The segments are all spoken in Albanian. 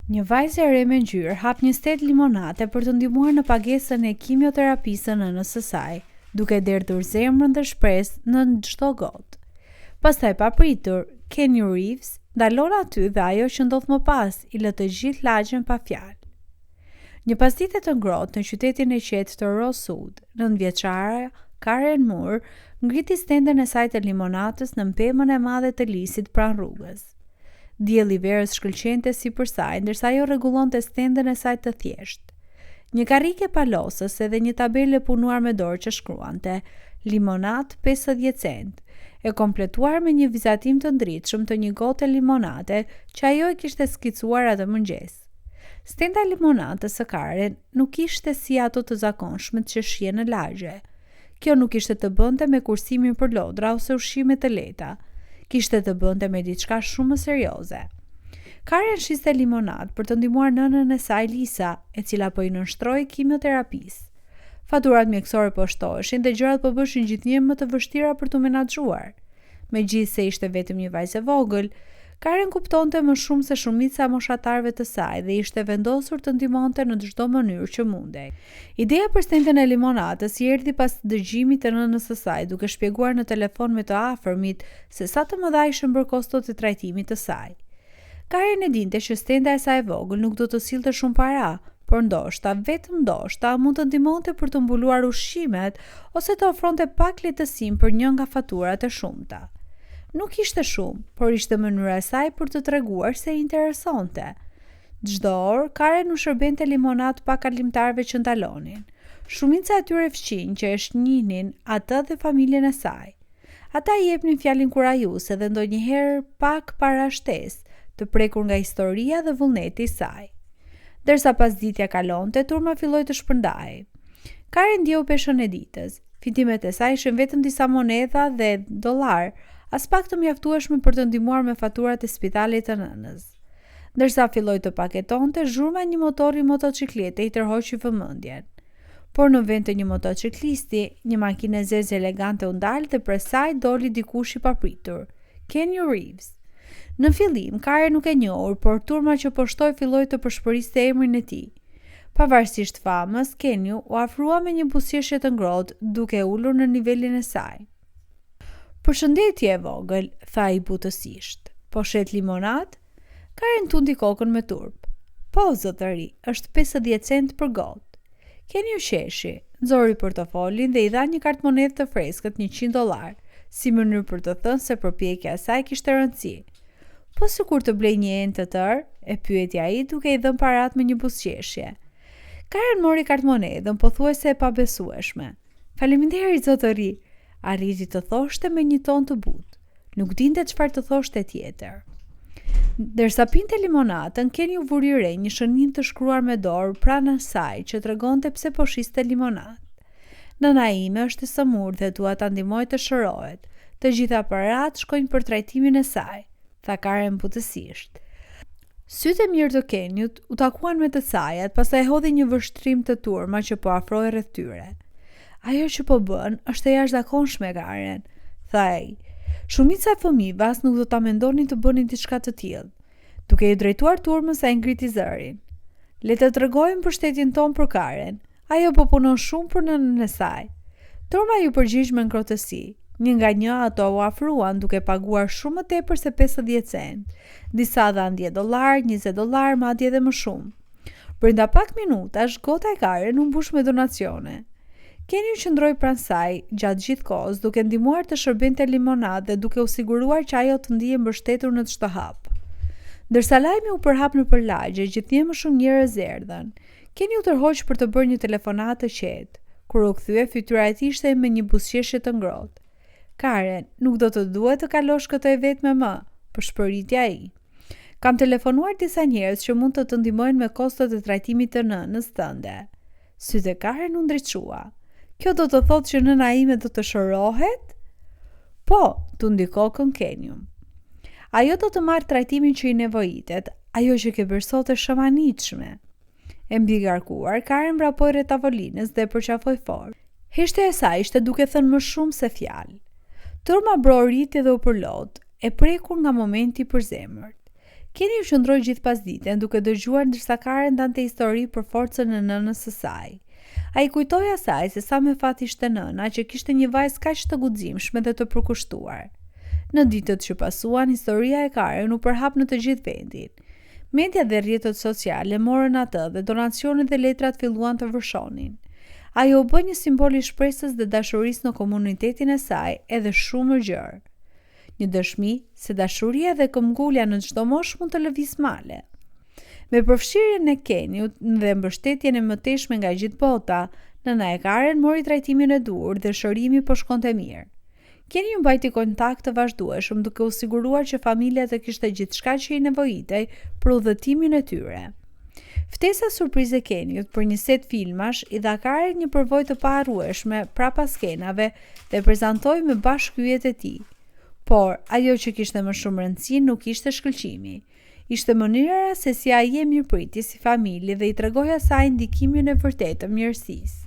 Një vajzë e re me ngjyrë hap një stet limonate për të ndihmuar në pagesën e kimioterapisë së nënës së saj, duke derdhur zemrën dhe shpresë në çdo gotë. Pastaj papritur, Kenny Reeves ndalon aty dhe ajo që ndodh më pas i lë të gjithë lagjen pa fjalë. Një pasdite të ngrohtë në qytetin e qetë të Rosewood, 9-vjeçara Karen Moore ngriti stenden e saj të limonatës në pemën e madhe të lisit pranë rrugës. Dielli i verës shkëlqente sipër saj, ndërsa ajo rregullonte stenden e saj të thjeshtë. Një karrike palosës edhe një tabelë punuar me dorë që shkruante limonat 50 cent, e kompletuar me një vizatim të ndritshëm të një gote limonate që ajo e kishte skicuar atë mëngjes. Stenda e limonatës së Karen nuk ishte si ato të zakonshmet që shihen në lagje. Kjo nuk kishte të bënte me kursimin për lodra ose ushqime të lehta. Kishte të bënte me diçka shumë më serioze. Karen shiste limonad për të ndihmuar nënën e saj Lisa, e cila po i nënshtroi kimioterapisë. Faturat mjekësore po shtoheshin dhe gjërat po bëshin gjithnjë më të vështira për të menaxhuar. Megjithse ishte vetëm një vajzë e vogël, Karen kuptonte më shumë se shumica e moshatarëve të saj dhe ishte vendosur të ndihmonte në çdo mënyrë që mundej. Ideja për stenden e limonatës i erdhi pas dëgjimit të nënës së saj, duke shpjeguar në telefon me të afërmit se sa të mëdha ishin bërkostot e trajtimit të saj. Karen e dinte që stenda e saj e vogël nuk do të sillte shumë para, por ndoshta, vetëm ndoshta, mund të ndihmonte për të mbuluar ushqimet ose të ofronte pak lehtësim për një nga faturat e shumta. Nuk ishte shumë, por ishte mënyra e saj për të treguar se i interesonte. Çdo orë, Karen u shërbente limonat pa kalimtarëve që ndalonin. Shumica e tyre fqinj që e njihnin atë dhe familjen e saj. Ata i jepnin fjalën kurajuese dhe ndonjëherë pak para shtesë, të prekur nga historia dhe vullneti i saj. Derisa pasditja kalonte, turma filloi të shpërndahej. Karen ndjeu peshën e ditës. Fitimet e saj ishin vetëm disa monedha dhe dollar, as pak të mjaftueshme për të ndihmuar me faturat e spitalit të nënës. Ndërsa filloi të paketonte, zhurma e një motori motociklete i tërhoqi vëmendjen. Por në vend të një motociklisti, një makinë e zezë elegante u ndal dhe prej saj doli dikush i papritur, Kenny Reeves. Në fillim, Karen nuk e njohur, por turma që po shtoi filloi të përshpëriste emrin e tij. Pavarësisht famës, Kenny u afrua me një buzëqeshje të ngrohtë, duke ulur në nivelin e saj. "Përshëndetje e vogël", tha i butësisht. "Po shet limonad?" Karen tundi kokën me turp. "Po, zotëri, është 50 cent për gotë." Kenny u qeshi, nxori portofolin dhe i dha një kartë monedhë të freskët $100, si mënyrë për të thënë se përpjekja e saj kishte rëndësi. "Po sikur të blej një enë të tërë?" e pyeti ai duke i dhënë parat me një buzëqeshje. Karen mori kartmonedhën pothuajse e pabesueshme. "Faleminderit zotëri", arriti të thoshte me një ton të butë. Nuk dinte çfarë të thoshte tjetër. Derisa pinte limonatën, Kenny u vuri re një shënim të shkruar me dorë pranë saj që tregonte pse po shiste limonadë. "Nëna ime është e sëmurë dhe dua ta ndihmoj të shërohet. Të gjitha paratë shkojnë për trajtimin e saj", tha Karen butësisht. Sytë e mirë të Kenyut u takuan me të sajat, pastaj hodhi një vështrim të turma që po afrohej rreth tyre. "Ajo që po bën është e jashtëzakonshme, Karen", tha ai. "Shumica e fëmijëve as nuk do ta mendonin të bënin diçka të tillë." Duke i drejtuar turmës, ai ngriti zërin. "Le të tregojmë mbështetjen tonë për Karen. Ajo po punon shumë për nënën e saj." Turma ju përgjigj me ngrohtësi. Një nga një ato u afruan duke paguar shumë më tepër se 50 cent. Disa dhanë $10, $20, madje edhe më shumë. Brenda pak minutash, gota e Karen u mbush me donacione. Kenny u qëndroi pranë saj gjatë gjithë kohës, duke ndihmuar të shërbente limonadë dhe duke u siguruar që ajo të ndihej mbështetur në çdo hap. Ndërsa lajmi u përhap nëpër lagje, gjithnjë më shumë njerëz erdhën. Kenny u tërhoq për të bërë një telefonatë të qetë. Kur u kthye, fytyra e tij ishte me një buzëqeshje të ngrohtë. "Karen, nuk do të duhet të kalosh këtë e vetme më", përshpëriti ai. "Kam telefonuar disa njerëz që mund të të ndihmojnë me kostot e trajtimit të nënës tënde." Sytë e Karen u ndriçua. "Kjo do të thotë që nëna ime do të shërohet?" "Po", tundi kokën Kenny. "Ajo do të marrë trajtimin që i nevojitet, ajo që ke bërë sot është shamanitshme." E mbigarkuar, Karen vrapoi rreth tavolinës dhe përqafoi fort. Heshtja e saj ishte duke thënë më shumë se fjalë. Turma broriti dhe u përlot, e prekur nga momenti i përzemërt. Kenny u qëndroi gjithë pasditen duke dëgjuar ndërsa Karen dante histori për forcën e nënës së saj. Ai kujtoi asaj se sa me fat ishte nëna që kishte një vajzë kaq të guximshme dhe të përkushtuar. Në ditët që pasuan, historia e Karen u përhap në të gjithë vendin. Media dhe rrjetet sociale morën atë dhe donacionet dhe letrat filluan të vërshonin. Ajo u bë një simbol i shpresës dhe dashurisë në komunitetin e saj edhe shumë më gjerë. Një dëshmi se dashuria dhe këmbgulja në çdo moshë mund të lëvizë male. Me përfshirjen e Kennyut dhe mbështetjen e mëtejshme nga gjithë bota, nëna e Karen mori trajtimin e duhur dhe shërimi po shkonte mirë. Kenny mbajti kontakt të vazhdueshëm duke u siguruar që familja të kishte gjithçka që i nevojitej për udhëtimin e tyre. Ftesa surprize e Kennyut për një set filmash i dha Karen një përvojë të paharrueshme prapa skenave dhe prezantoi me bashkëhyjet e tij. Por ajo që kishte më shumë rëndësi nuk ishte shkëlqimi. Ishte mënyra se si ai e mirëpriti si familje dhe i tregoi asaj ndikimin e vërtetë të mirësisë.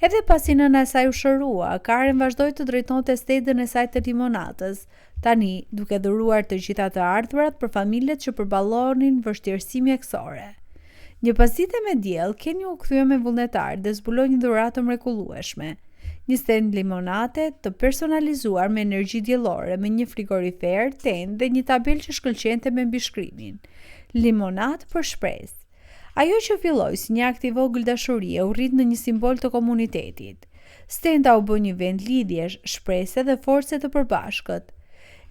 Edhe pasi nëna e saj u shërua, Karen vazhdoi të drejtonte stedën e saj të limonatës, tani duke dhuruar të gjitha të ardhurat për familjet që përballonin vështirësi mjekësore. Një pasdite me diell, Kenny u kthye me vullnetar dhe zbuloi një dhuratë mrekullueshme. Një stend limonate të personalizuar me energji diellore, me një frigorifer, tent dhe një tabelë që shkëlqente me mbishkrimin: limonat për shpresë. Ajo që filloi si një akt i vogël dashurie u rrit në një simbol të komunitetit. Stenda u bë një vend lidhjesh, shprese dhe force të përbashkët.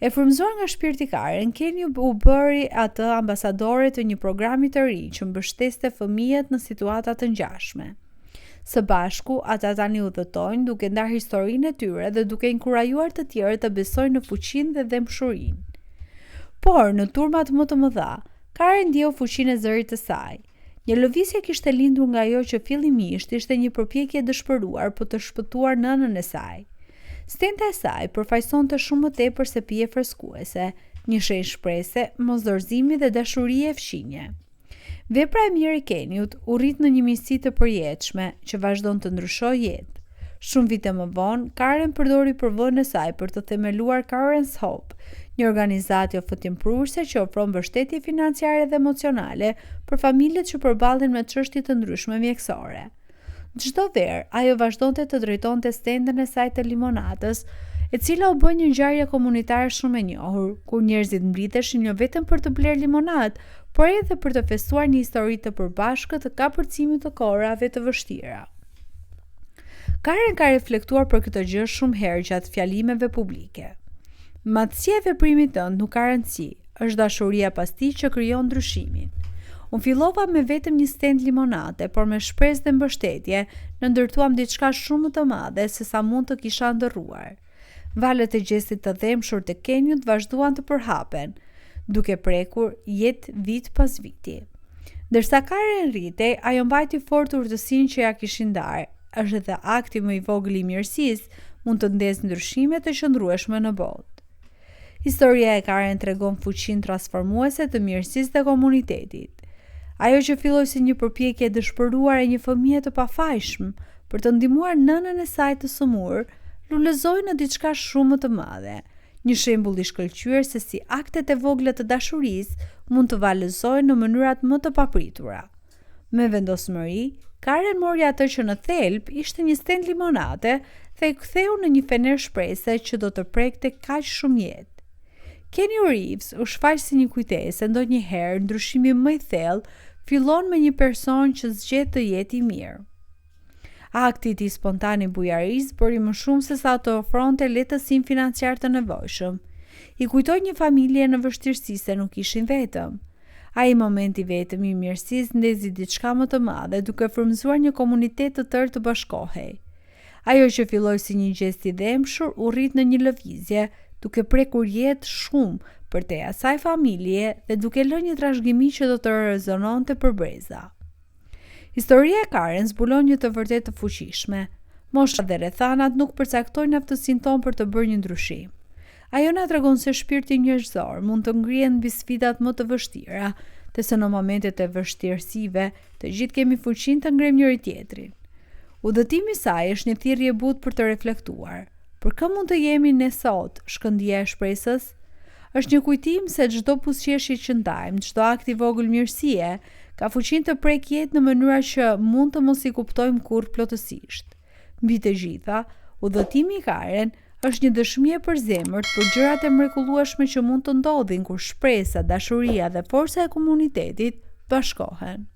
E frymëzuar nga shpirti Karen, Kenny u bëri atë ambasadore të një programi të ri që mbështeste fëmijët në situata të ngjashme. Së bashku, ata tani udhëtojnë duke ndarë historinë e tyre dhe duke inkurajuar të tjerë të besojnë në fuqinë dhe dëmshurinë. Por në turmat më të mëdha, Karen ndjeu fuqinë e zërit të saj. Një lëvizje kishte lindur nga ajo që fillimisht ishte një përpjekje dëshpëruar për të shpëtuar nënën e saj. Stenta e saj përfaqësonte shumë më tepër se pije freskuese, një shenjë shprese, mosdorëzimi dhe dashurie e fqinje. Vepra e mirë e Kennyut u rrit në një miqësi të përjetshme që vazhdon të ndryshojë jetë. Shumë vite më vonë, Karen përdori përvojën e saj për të themeluar Karen's Hope, një organizatë joftëpruese që ofron mbështetje financiare dhe emocionale për familjet që përballen me çështje të ndryshme mjekësore. Çdo verë, ajo vazhdonte të drejtonte stendën e saj të limonatës, e cila u bë një ngjarje komunitare shumë e njohur, kur njerëzit mbriteshin jo vetëm për të bler limonadë, por edhe për të festuar një histori të përbashkët të kapërcimit të kohërave të vështira. Karen ka reflektuar për këtë gjë shumë herë gjatë fjalimeve publike. Madhësia e veprimit tënd nuk ka rëndësi, është dashuria pas tij që krijon ndryshimin. Unë fillova me vetëm një stend limonate, por me shpresë dhe mbështetje ndërtuam diçka shumë më të madhe se sa mund të kisha ndërruar. Valët e gjestit të dhemshur të Kennyut vazhduan të përhapen, duke prekur jetë vit pas viti. Ndërsa Karen rritej, ajo mbajti fort urtësinë që ja kishin ndarë. Është edhe akti më i vogël i mirësisë mund të ndezë ndryshime të qëndrueshme në botë. Historia e Karen tregon fuqinë transformuese të mirësisë dhe komunitetit. Ajo që filloi si një përpjekje e dëshpëruar e një fëmije të pafajshëm për të ndihmuar nënën e saj të sëmurë, lulëzoi në diçka shumë më të madhe, një shembull i shkëlqyer se si aktet e vogla të dashurisë mund të valëzojnë në mënyrat më të papritura. Me vendosmëri, Karen mori atë që në thelb ishte një stend limonate dhe e ktheu në një fener shprese që do të prekte kaq shumë jetë. Kenny Reeves u shfaq si një kujtesë, ndonjëherë ndryshimi më i thellë fillon me një person që zgjedh të jetë i mirë. Akti i tij spontan i bujarisë bëri më shumë se sa të ofronte lehtësim financiar të nevojshëm. I kujtoi një familje në vështirësi se nuk ishin vetëm. Ai momenti vetëm i mirësisë ndezi diçka më të madhe duke frymëzuar një komunitet të tërë të bashkohej. Ajo që filloi si një gjest i dëmshur u rrit në një lëvizje, duke prekur jetë shumë për te asaj familje dhe duke lënë një trashëgimi që do të rezononte për breza. Historia e Karen zbulon një të vërtet të fuqishme. Mosha dhe rrethanat nuk përcaktojnë aftësinë tonë për të bërë një ndryshim. Ajo na tregon se shpirti njerëzor mund të ngrihen mbi sfidat më të vështira, dhe se në momentet e vështirësive të gjithë kemi fuqinë të ngrejmë njëri tjetrin. Udhëtimi i saj është një thirrje e butë për të reflektuar. Për kë mund të jemi ne sot, shkëndija e shpresës? Është një kujtim se çdo buzëqeshje që ndajmë, çdo akt i vogël mirësie, ka fuqinë të prek jetë në mënyra që mund të mos i kuptojmë kurrë plotësisht. Mbi të gjitha, udhëtimi i Karen është një dëshmi e përzemërt për gjërat e mrekullueshme që mund të ndodhin kur shpresa, dashuria dhe forca e komunitetit bashkohen.